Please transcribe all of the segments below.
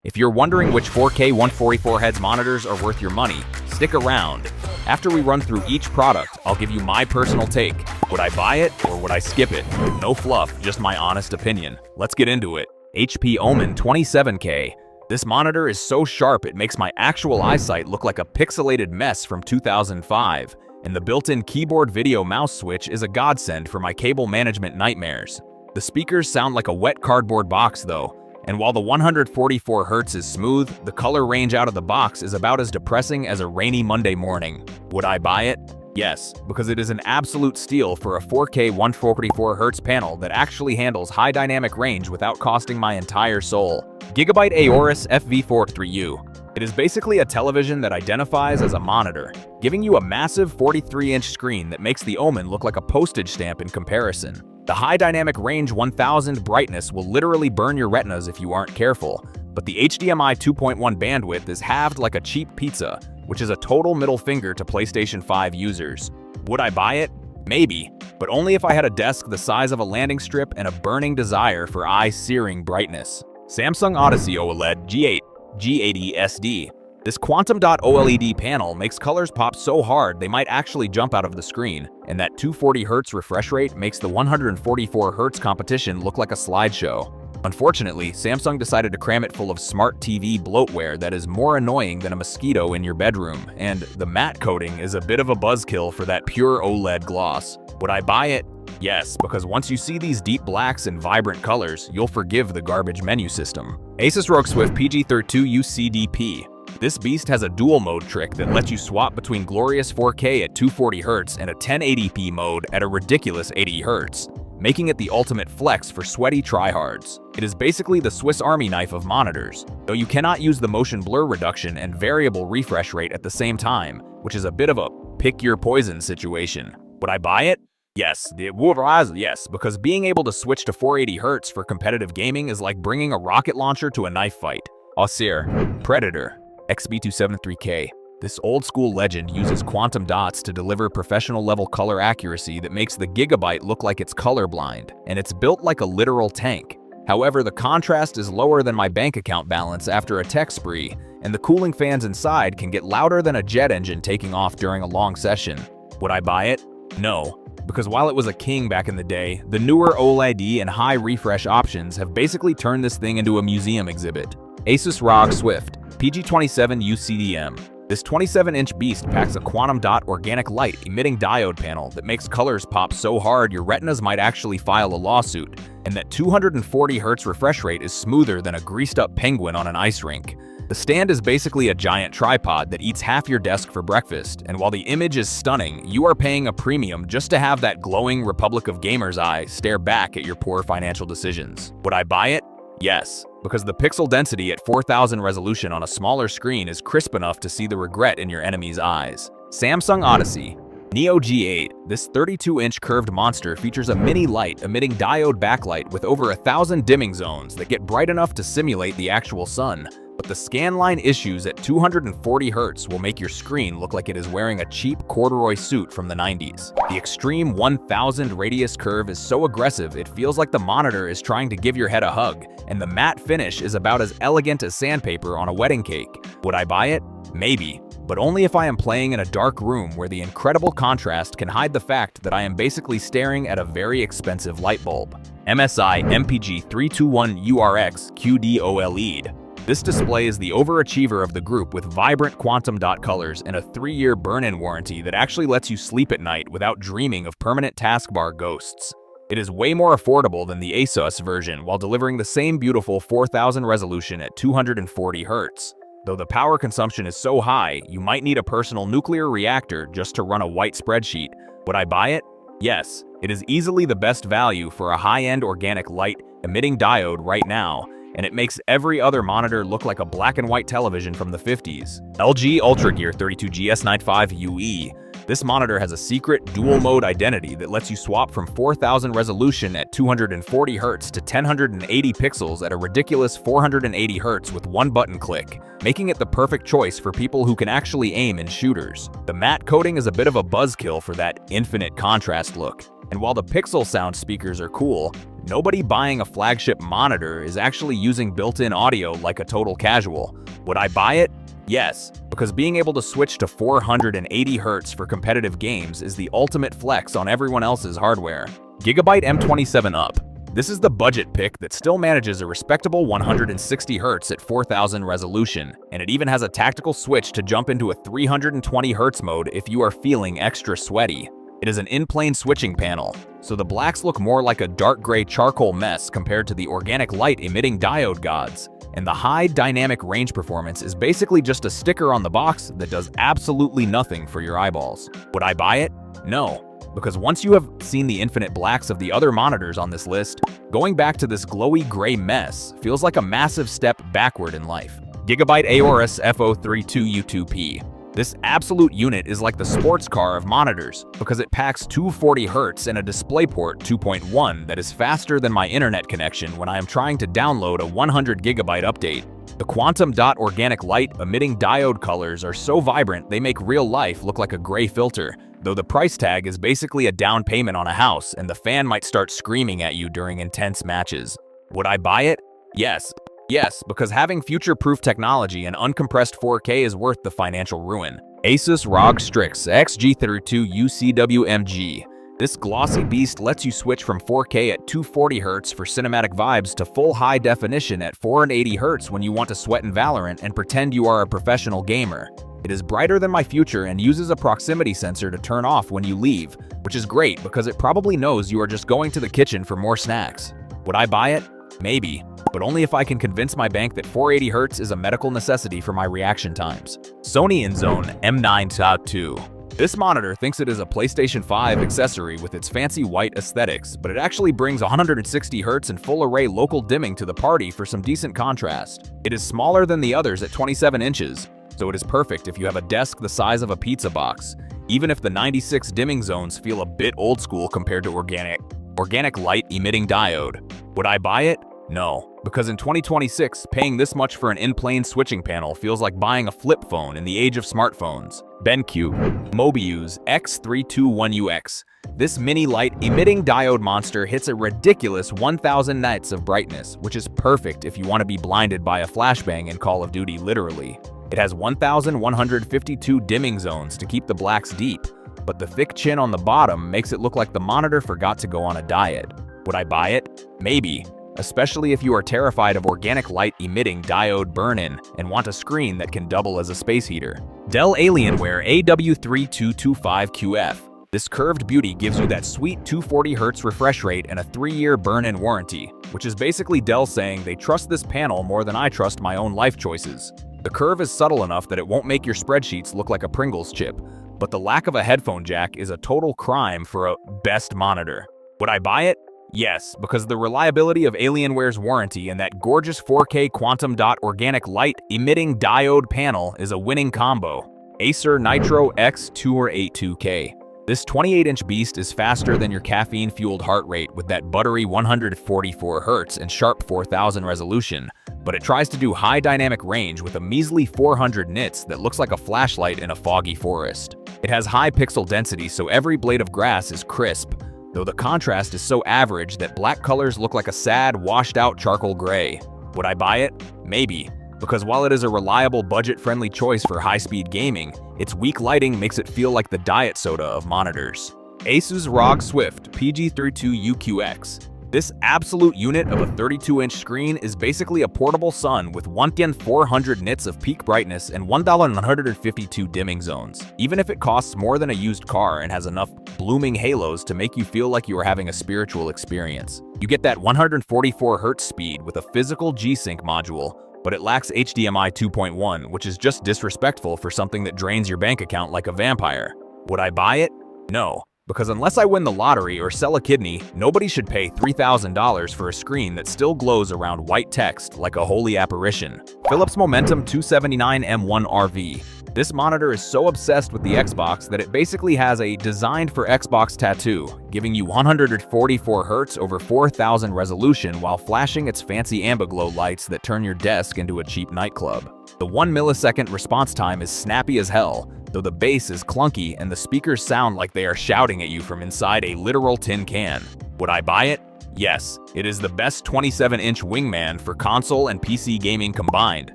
If you're wondering which 4K 144Hz monitors are worth your money, stick around. After we run through each product, I'll give you my personal take. Would I buy it or would I skip it? No fluff, just my honest opinion. Let's get into it. HP Omen 27K. This monitor is so sharp it makes my actual eyesight look like a pixelated mess from 2005, and the built-in keyboard video mouse switch is a godsend for my cable management nightmares. The speakers sound like a wet cardboard box though, and while the 144 Hz is smooth, the color range out of the box is about as depressing as a rainy Monday morning. Would I buy it? Yes, because it is an absolute steal for a 4K 144 Hz panel that actually handles high dynamic range without costing my entire soul. Gigabyte Aorus FV43U. It is basically a television that identifies as a monitor, giving you a massive 43-inch screen that makes the Omen look like a postage stamp in comparison. The high dynamic range 1000 brightness will literally burn your retinas if you aren't careful, but the HDMI 2.1 bandwidth is halved like a cheap pizza, which is a total middle finger to PlayStation 5 users. Would I buy it? Maybe, but only if I had a desk the size of a landing strip and a burning desire for eye-searing brightness. Samsung Odyssey OLED G8 G80 SD. This quantum dot OLED panel makes colors pop so hard they might actually jump out of the screen, and that 240 Hz refresh rate makes the 144 Hz competition look like a slideshow. Unfortunately, Samsung decided to cram it full of smart TV bloatware that is more annoying than a mosquito in your bedroom, and the matte coating is a bit of a buzzkill for that pure OLED gloss. Would I buy it? Yes, because once you see these deep blacks and vibrant colors, you'll forgive the garbage menu system. Asus ROG Swift PG32 UCDP. This beast has a dual mode trick that lets you swap between glorious 4K at 240 Hz and a 1080p mode at a ridiculous 80 Hz, making it the ultimate flex for sweaty tryhards. It is basically the Swiss Army knife of monitors, though you cannot use the motion blur reduction and variable refresh rate at the same time, which is a bit of a pick your poison situation. Would I buy it? Yes, yes, because being able to switch to 480 Hz for competitive gaming is like bringing a rocket launcher to a knife fight. Acer Predator XB273K. This old-school legend uses quantum dots to deliver professional-level color accuracy that makes the Gigabyte look like it's colorblind, and it's built like a literal tank. However, the contrast is lower than my bank account balance after a tech spree, and the cooling fans inside can get louder than a jet engine taking off during a long session. Would I buy it? No. Because while it was a king back in the day, the newer OLED and high refresh options have basically turned this thing into a museum exhibit. Asus ROG Swift PG27 UCDM. This 27-inch beast packs a quantum dot organic light emitting diode panel that makes colors pop so hard your retinas might actually file a lawsuit, and that 240 Hz refresh rate is smoother than a greased-up penguin on an ice rink. The stand is basically a giant tripod that eats half your desk for breakfast, and while the image is stunning, you are paying a premium just to have that glowing Republic of Gamers eye stare back at your poor financial decisions. Would I buy it? Yes, because the pixel density at 4000 resolution on a smaller screen is crisp enough to see the regret in your enemy's eyes. Samsung Odyssey Neo G8. This 32-inch curved monster features a mini light emitting diode backlight with over 1,000 dimming zones that get bright enough to simulate the actual sun. But the scanline issues at 240 Hz will make your screen look like it is wearing a cheap corduroy suit from the 90s. The extreme 1000 radius curve is so aggressive it feels like the monitor is trying to give your head a hug, and the matte finish is about as elegant as sandpaper on a wedding cake. Would I buy it? Maybe, but only if I am playing in a dark room where the incredible contrast can hide the fact that I am basically staring at a very expensive light bulb. MSI MPG321 URX QD OLED. This display is the overachiever of the group with vibrant quantum dot colors and a 3-year burn-in warranty that actually lets you sleep at night without dreaming of permanent taskbar ghosts. It is way more affordable than the Asus version while delivering the same beautiful 4000 resolution at 240 Hz. Though the power consumption is so high, you might need a personal nuclear reactor just to run a white spreadsheet. Would I buy it? Yes, it is easily the best value for a high-end organic light emitting diode right now, and it makes every other monitor look like a black and white television from the 50s. LG UltraGear 32GS95UE. This monitor has a secret dual-mode identity that lets you swap from 4000 resolution at 240 Hz to 1080 pixels at a ridiculous 480 Hz with one button click, making it the perfect choice for people who can actually aim in shooters. The matte coating is a bit of a buzzkill for that infinite contrast look, and while the Pixel sound speakers are cool, Nobody buying a flagship monitor is actually using built-in audio like a total casual. Would I buy it? Yes, because being able to switch to 480 Hz for competitive games is the ultimate flex on everyone else's hardware. Gigabyte M27 Up. This is the budget pick that still manages a respectable 160 Hz at 4000 resolution, and it even has a tactical switch to jump into a 320 Hz mode if you are feeling extra sweaty. It is an in-plane switching panel, so the blacks look more like a dark gray charcoal mess compared to the organic light emitting diode gods, and the high dynamic range performance is basically just a sticker on the box that does absolutely nothing for your eyeballs. Would I buy it? No. Because once you have seen the infinite blacks of the other monitors on this list, going back to this glowy gray mess feels like a massive step backward in life. Gigabyte Aorus F032 U2P. This absolute unit is like the sports car of monitors because it packs 240 Hz and a DisplayPort 2.1 that is faster than my internet connection when I am trying to download a 100 GB update. The quantum dot organic light emitting diode colors are so vibrant they make real life look like a gray filter, though the price tag is basically a down payment on a house and the fan might start screaming at you during intense matches. Would I buy it? Yes. Yes, because having future-proof technology and uncompressed 4K is worth the financial ruin. Asus ROG Strix XG32 UCWMG. This glossy beast lets you switch from 4K at 240 Hz for cinematic vibes to full high definition at 480 Hz when you want to sweat in Valorant and pretend you are a professional gamer. It is brighter than my future and uses a proximity sensor to turn off when you leave, which is great because it probably knows you are just going to the kitchen for more snacks. Would I buy it? Maybe, but only if I can convince my bank that 480 Hz is a medical necessity for my reaction times. Sony InZone M9-2. This monitor thinks it is a PlayStation 5 accessory with its fancy white aesthetics, but it actually brings 160 Hz and full array local dimming to the party for some decent contrast. It is smaller than the others at 27 inches, so it is perfect if you have a desk the size of a pizza box, even if the 96 dimming zones feel a bit old school compared to organic light emitting diode. Would I buy it? No, because in 2026, paying this much for an in-plane switching panel feels like buying a flip phone in the age of smartphones. BenQ Mobius X321UX. This mini light emitting diode monster hits a ridiculous 1000 nits of brightness, which is perfect if you want to be blinded by a flashbang in Call of Duty literally. It has 1152 dimming zones to keep the blacks deep, but the thick chin on the bottom makes it look like the monitor forgot to go on a diet. Would I buy it? Maybe, especially if you are terrified of organic light emitting diode burn-in and want a screen that can double as a space heater. Dell Alienware AW3225QF. This curved beauty gives you that sweet 240 Hz refresh rate and a 3-year burn-in warranty, which is basically Dell saying they trust this panel more than I trust my own life choices. The curve is subtle enough that it won't make your spreadsheets look like a Pringles chip, but the lack of a headphone jack is a total crime for a best monitor. Would I buy it? Yes, because the reliability of Alienware's warranty and that gorgeous 4K quantum dot organic light emitting diode panel is a winning combo. Acer Nitro X Tour 82K. This 28-inch beast is faster than your caffeine-fueled heart rate with that buttery 144 Hz and sharp 4000 resolution, but it tries to do high dynamic range with a measly 400 nits that looks like a flashlight in a foggy forest. It has high pixel density, so every blade of grass is crisp, though the contrast is so average that black colors look like a sad, washed-out charcoal gray. Would I buy it? Maybe, because while it is a reliable, budget-friendly choice for high-speed gaming, its weak lighting makes it feel like the diet soda of monitors. Asus ROG Swift PG32UQX. This absolute unit of a 32-inch screen is basically a portable sun with 1400 nits of peak brightness and 1152 dimming zones. Even if it costs more than a used car and has enough blooming halos to make you feel like you are having a spiritual experience. You get that 144 Hz speed with a physical G-Sync module, but it lacks HDMI 2.1, which is just disrespectful for something that drains your bank account like a vampire. Would I buy it? No. Because unless I win the lottery or sell a kidney, nobody should pay $3,000 for a screen that still glows around white text like a holy apparition. Philips Momentum 279M1RV. This monitor is so obsessed with the Xbox that it basically has a designed for Xbox tattoo, giving you 144 Hz over 4000 resolution while flashing its fancy ambiglow lights that turn your desk into a cheap nightclub. The 1 millisecond response time is snappy as hell, though the bass is clunky and the speakers sound like they are shouting at you from inside a literal tin can. Would I buy it? Yes, it is the best 27-inch wingman for console and PC gaming combined,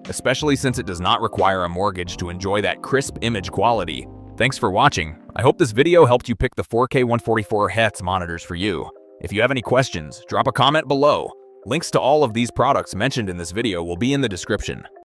especially since it does not require a mortgage to enjoy that crisp image quality. Thanks for watching. I hope this video helped you pick the 4K 144 Hz monitors for you. If you have any questions, drop a comment below. Links to all of these products mentioned in this video will be in the description.